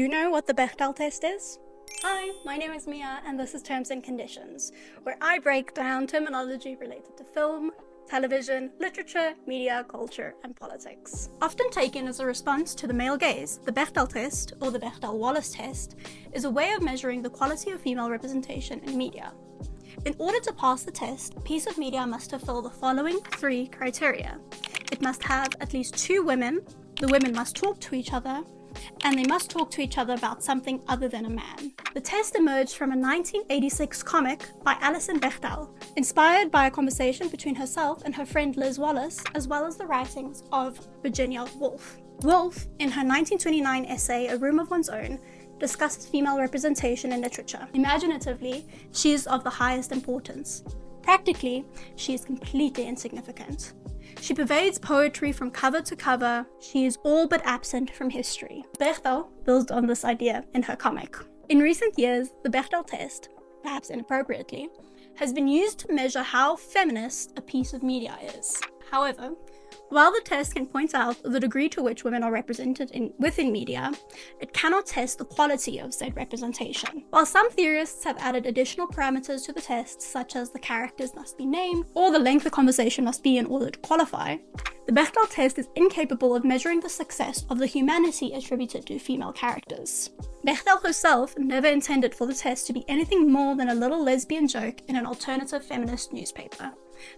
you know what the Bechdel Test is? Hi, my name is Mia and this is Terms and Conditions, where I break down terminology related to film, television, literature, media, culture, and politics. Often taken as a response to the male gaze, the Bechdel Test, or the Bechdel-Wallace Test, is a way of measuring the quality of female representation in media. In order to pass the test, a piece of media must fulfill the following 3 criteria. It must have at least 2 women, the women must talk to each other, and they must talk to each other about something other than a man. The test emerged from a 1986 comic by Alison Bechdel, inspired by a conversation between herself and her friend Liz Wallace, as well as the writings of Virginia Woolf. Woolf, in her 1929 essay A Room of One's Own, discusses female representation in literature. Imaginatively, she is of the highest importance. Practically, she is completely insignificant. She pervades poetry from cover to cover. She is all but absent from history. Bechdel builds on this idea in her comic. In recent years, the Bechdel test, perhaps inappropriately, has been used to measure how feminist a piece of media is. However, while the test can point out the degree to which women are represented within media, it cannot test the quality of said representation. While some theorists have added additional parameters to the test, such as the characters must be named, or the length the conversation must be in order to qualify, the Bechdel test is incapable of measuring the success of the humanity attributed to female characters. Bechdel herself never intended for the test to be anything more than a little lesbian joke in an alternative feminist newspaper.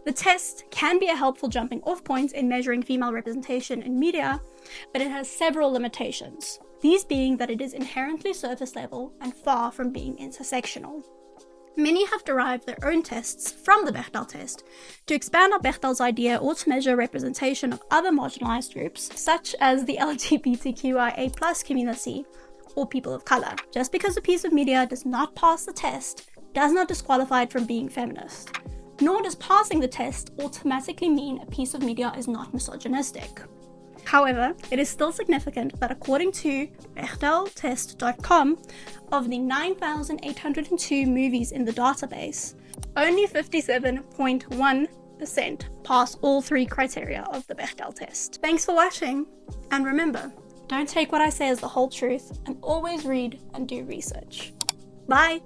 The test can be a helpful jumping off point in measuring female representation in media, but it has several limitations, these being that it is inherently surface level and far from being intersectional. Many have derived their own tests from the Bechdel test to expand on Bechdel's idea or to measure representation of other marginalized groups, such as the LGBTQIA+ community or people of color. Just because a piece of media does not pass the test does not disqualify it from being feminist. Nor does passing the test automatically mean a piece of media is not misogynistic. However, it is still significant that according to Bechdeltest.com, of the 9,802 movies in the database, only 57.1% pass all 3 criteria of the Bechdel test. Thanks for watching, and remember, don't take what I say as the whole truth, and always read and do research. Bye!